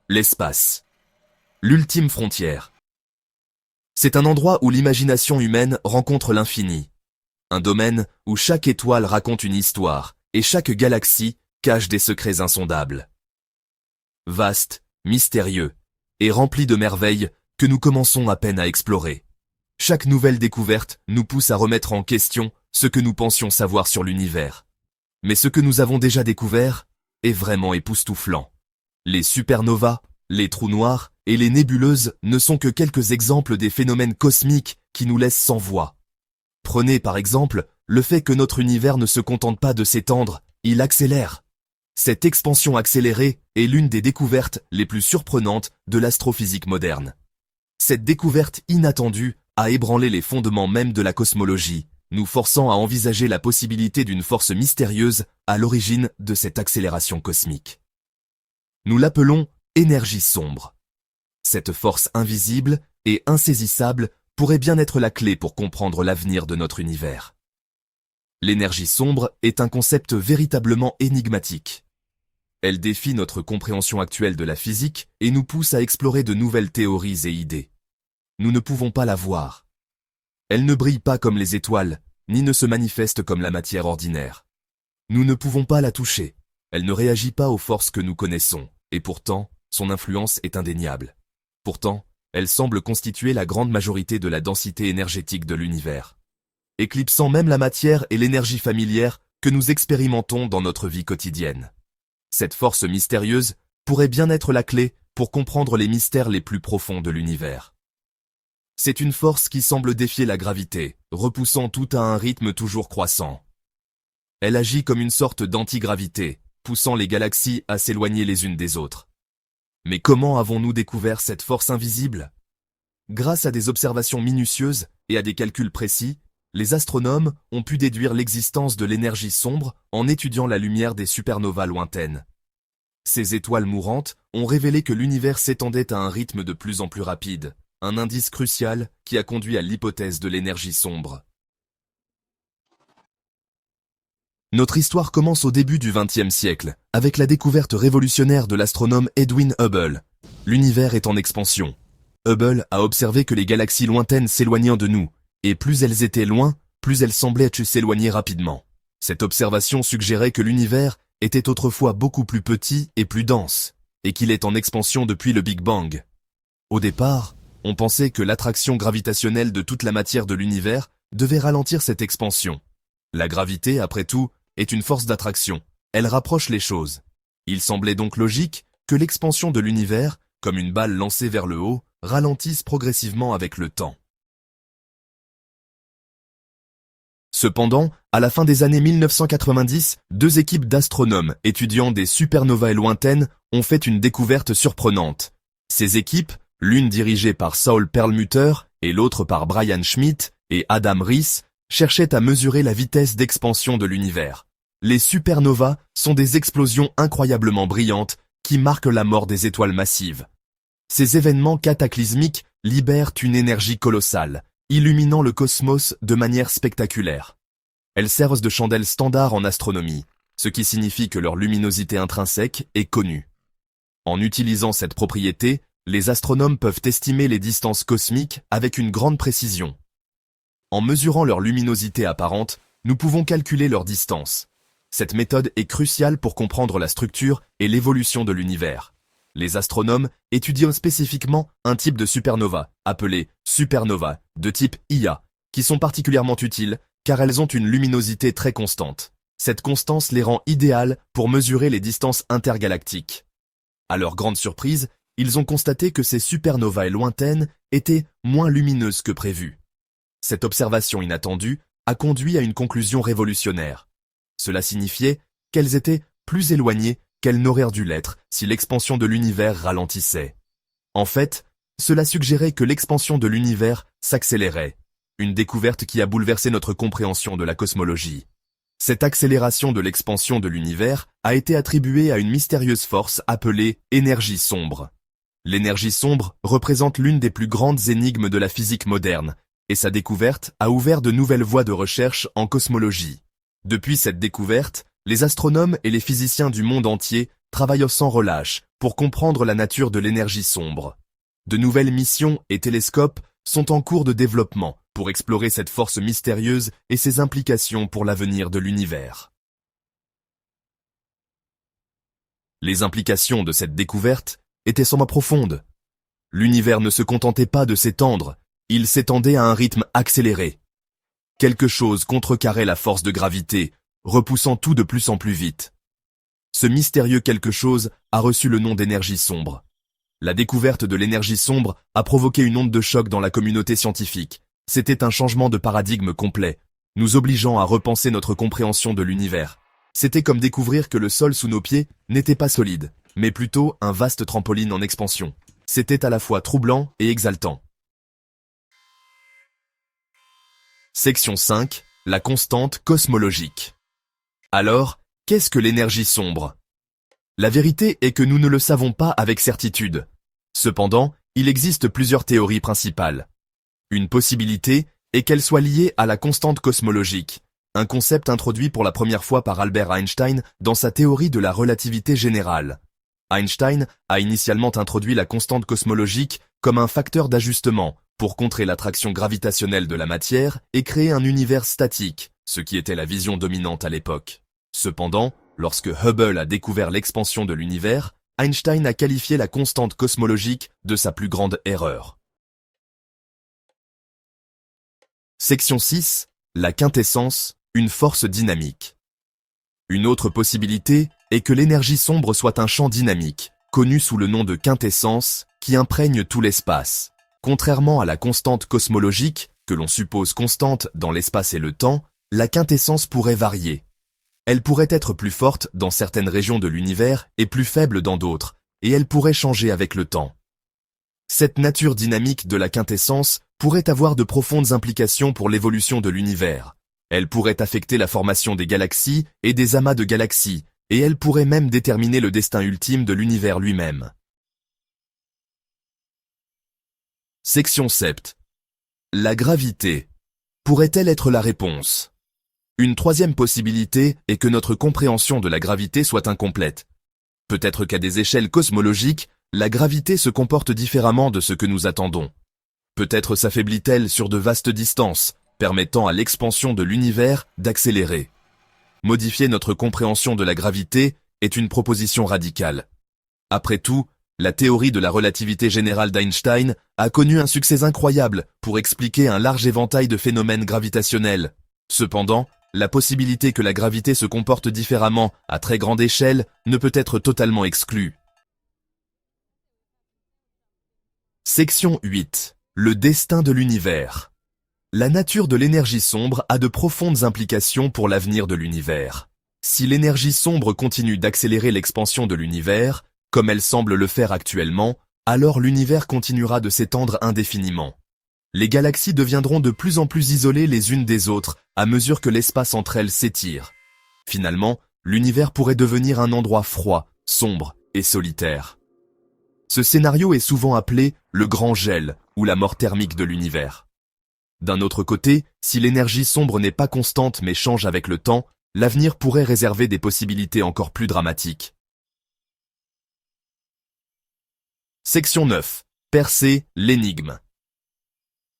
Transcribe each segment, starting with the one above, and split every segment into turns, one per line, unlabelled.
L'espace. L'ultime frontière. C'est un endroit où l'imagination humaine rencontre l'infini. Un domaine où chaque étoile raconte une histoire et chaque galaxie cache des secrets insondables. Vaste, mystérieux et rempli de merveilles que nous commençons à peine à explorer. Chaque nouvelle découverte nous pousse à remettre en question ce que nous pensions savoir sur l'univers. Mais ce que nous avons déjà découvert est vraiment époustouflant. Les supernovas, les trous noirs et les nébuleuses ne sont que quelques exemples des phénomènes cosmiques qui nous laissent sans voix. Prenez par exemple le fait que notre univers ne se contente pas de s'étendre, il accélère. Cette expansion accélérée est l'une des découvertes les plus surprenantes de l'astrophysique moderne. Cette découverte inattendue a ébranlé les fondements même de la cosmologie, nous forçant à envisager la possibilité d'une force mystérieuse à l'origine de cette accélération cosmique. Nous l'appelons énergie sombre. Cette force invisible et insaisissable pourrait bien être la clé pour comprendre l'avenir de notre univers. L'énergie sombre est un concept véritablement énigmatique. Elle défie notre compréhension actuelle de la physique et nous pousse à explorer de nouvelles théories et idées. Nous ne pouvons pas la voir. Elle ne brille pas comme les étoiles, ni ne se manifeste comme la matière ordinaire. Nous ne pouvons pas la toucher. Elle ne réagit pas aux forces que nous connaissons, et pourtant, son influence est indéniable. Pourtant, elle semble constituer la grande majorité de la densité énergétique de l'univers, éclipsant même la matière et l'énergie familière que nous expérimentons dans notre vie quotidienne. Cette force mystérieuse pourrait bien être la clé pour comprendre les mystères les plus profonds de l'univers. C'est une force qui semble défier la gravité, repoussant tout à un rythme toujours croissant. Elle agit comme une sorte d'antigravité, poussant les galaxies à s'éloigner les unes des autres. Mais comment avons-nous découvert cette force invisible? Grâce à des observations minutieuses et à des calculs précis, les astronomes ont pu déduire l'existence de l'énergie sombre en étudiant la lumière des supernovas lointaines. Ces étoiles mourantes ont révélé que l'univers s'étendait à un rythme de plus en plus rapide, un indice crucial qui a conduit à l'hypothèse de l'énergie sombre. Notre histoire commence au début du XXe siècle, avec la découverte révolutionnaire de l'astronome Edwin Hubble. L'univers est en expansion. Hubble a observé que les galaxies lointaines s'éloignaient de nous, et plus elles étaient loin, plus elles semblaient s'éloigner rapidement. Cette observation suggérait que l'univers était autrefois beaucoup plus petit et plus dense, et qu'il est en expansion depuis le Big Bang. Au départ, on pensait que l'attraction gravitationnelle de toute la matière de l'univers devait ralentir cette expansion. La gravité, après tout, est une force d'attraction. Elle rapproche les choses. Il semblait donc logique que l'expansion de l'univers, comme une balle lancée vers le haut, ralentisse progressivement avec le temps. Cependant, à la fin des années 1990, deux équipes d'astronomes étudiant des supernovae lointaines ont fait une découverte surprenante. Ces équipes, l'une dirigée par Saul Perlmutter et l'autre par Brian Schmidt et Adam Riess, cherchaient à mesurer la vitesse d'expansion de l'univers. Les supernovas sont des explosions incroyablement brillantes qui marquent la mort des étoiles massives. Ces événements cataclysmiques libèrent une énergie colossale, illuminant le cosmos de manière spectaculaire. Elles servent de chandelles standards en astronomie, ce qui signifie que leur luminosité intrinsèque est connue. En utilisant cette propriété, les astronomes peuvent estimer les distances cosmiques avec une grande précision. En mesurant leur luminosité apparente, nous pouvons calculer leur distance. Cette méthode est cruciale pour comprendre la structure et l'évolution de l'univers. Les astronomes étudient spécifiquement un type de supernova, appelé supernova, de type Ia, qui sont particulièrement utiles car elles ont une luminosité très constante. Cette constance les rend idéales pour mesurer les distances intergalactiques. À leur grande surprise, ils ont constaté que ces supernovae lointaines étaient moins lumineuses que prévu. Cette observation inattendue a conduit à une conclusion révolutionnaire. Cela signifiait qu'elles étaient plus éloignées qu'elles n'auraient dû l'être si l'expansion de l'univers ralentissait. En fait, cela suggérait que l'expansion de l'univers s'accélérait, une découverte qui a bouleversé notre compréhension de la cosmologie. Cette accélération de l'expansion de l'univers a été attribuée à une mystérieuse force appelée énergie sombre. L'énergie sombre représente l'une des plus grandes énigmes de la physique moderne, et sa découverte a ouvert de nouvelles voies de recherche en cosmologie. Depuis cette découverte, les astronomes et les physiciens du monde entier travaille sans relâche pour comprendre la nature de l'énergie sombre. De nouvelles missions et télescopes sont en cours de développement pour explorer cette force mystérieuse et ses implications pour l'avenir de l'univers. Les implications de cette découverte étaient sans profondes. L'univers ne se contentait pas de s'étendre, il s'étendait à un rythme accéléré. Quelque chose contrecarrait la force de gravité, repoussant tout de plus en plus vite. Ce mystérieux quelque chose a reçu le nom d'énergie sombre. La découverte de l'énergie sombre a provoqué une onde de choc dans la communauté scientifique. C'était un changement de paradigme complet, nous obligeant à repenser notre compréhension de l'univers. C'était comme découvrir que le sol sous nos pieds n'était pas solide, mais plutôt un vaste trampoline en expansion. C'était à la fois troublant et exaltant. Section 5. La constante cosmologique. Alors, qu'est-ce que l'énergie sombre? La vérité est que nous ne le savons pas avec certitude. Cependant, il existe plusieurs théories principales. Une possibilité est qu'elle soit liée à la constante cosmologique, un concept introduit pour la première fois par Albert Einstein dans sa théorie de la relativité générale. Einstein a initialement introduit la constante cosmologique comme un facteur d'ajustement pour contrer l'attraction gravitationnelle de la matière et créer un univers statique, ce qui était la vision dominante à l'époque. Cependant, lorsque Hubble a découvert l'expansion de l'univers, Einstein a qualifié la constante cosmologique de sa plus grande erreur. Section 6. La quintessence, une force dynamique. Une autre possibilité est que l'énergie sombre soit un champ dynamique, connu sous le nom de quintessence, qui imprègne tout l'espace. Contrairement à la constante cosmologique, que l'on suppose constante dans l'espace et le temps, la quintessence pourrait varier. Elle pourrait être plus forte dans certaines régions de l'univers et plus faible dans d'autres, et elle pourrait changer avec le temps. Cette nature dynamique de la quintessence pourrait avoir de profondes implications pour l'évolution de l'univers. Elle pourrait affecter la formation des galaxies et des amas de galaxies, et elle pourrait même déterminer le destin ultime de l'univers lui-même. Section 7. La gravité. Pourrait-elle être la réponse? Une troisième possibilité est que notre compréhension de la gravité soit incomplète. Peut-être qu'à des échelles cosmologiques, la gravité se comporte différemment de ce que nous attendons. Peut-être s'affaiblit-elle sur de vastes distances, permettant à l'expansion de l'univers d'accélérer. Modifier notre compréhension de la gravité est une proposition radicale. Après tout, la théorie de la relativité générale d'Einstein a connu un succès incroyable pour expliquer un large éventail de phénomènes gravitationnels. Cependant, la possibilité que la gravité se comporte différemment à très grande échelle ne peut être totalement exclue. Section 8. Le destin de l'univers. La nature de l'énergie sombre a de profondes implications pour l'avenir de l'univers. Si l'énergie sombre continue d'accélérer l'expansion de l'univers, comme elle semble le faire actuellement, alors l'univers continuera de s'étendre indéfiniment. Les galaxies deviendront de plus en plus isolées les unes des autres à mesure que l'espace entre elles s'étire. Finalement, l'univers pourrait devenir un endroit froid, sombre et solitaire. Ce scénario est souvent appelé le grand gel ou la mort thermique de l'univers. D'un autre côté, si l'énergie sombre n'est pas constante mais change avec le temps, l'avenir pourrait réserver des possibilités encore plus dramatiques. Section 9. Percer l'énigme.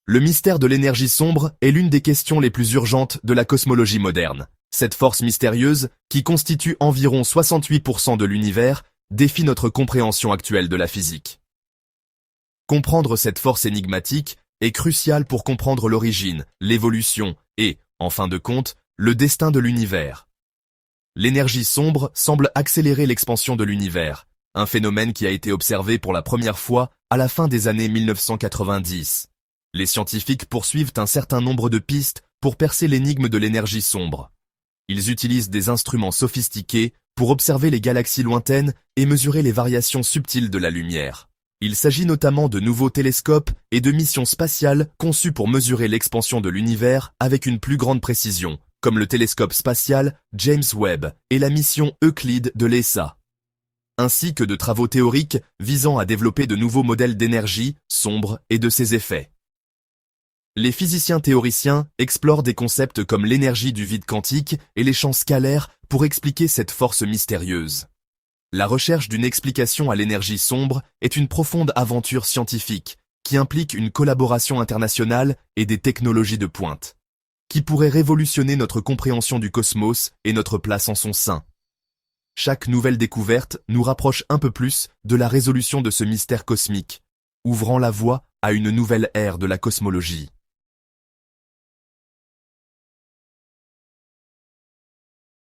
Le mystère de l'énergie sombre est l'une des questions les plus urgentes de la cosmologie moderne. Cette force mystérieuse, qui constitue environ 68% de l'univers, défie notre compréhension actuelle de la physique. Comprendre cette force énigmatique est crucial pour comprendre l'origine, l'évolution et, en fin de compte, le destin de l'univers. L'énergie sombre semble accélérer l'expansion de l'univers, un phénomène qui a été observé pour la première fois à la fin des années 1990. Les scientifiques poursuivent un certain nombre de pistes pour percer l'énigme de l'énergie sombre. Ils utilisent des instruments sophistiqués pour observer les galaxies lointaines et mesurer les variations subtiles de la lumière. Il s'agit notamment de nouveaux télescopes et de missions spatiales conçues pour mesurer l'expansion de l'univers avec une plus grande précision, comme le télescope spatial James Webb et la mission Euclide de l'ESA, ainsi que de travaux théoriques visant à développer de nouveaux modèles d'énergie sombre et de ses effets. Les physiciens théoriciens explorent des concepts comme l'énergie du vide quantique et les champs scalaires pour expliquer cette force mystérieuse. La recherche d'une explication à l'énergie sombre est une profonde aventure scientifique qui implique une collaboration internationale et des technologies de pointe, qui pourrait révolutionner notre compréhension du cosmos et notre place en son sein. Chaque nouvelle découverte nous rapproche un peu plus de la résolution de ce mystère cosmique, ouvrant la voie à une nouvelle ère de la cosmologie.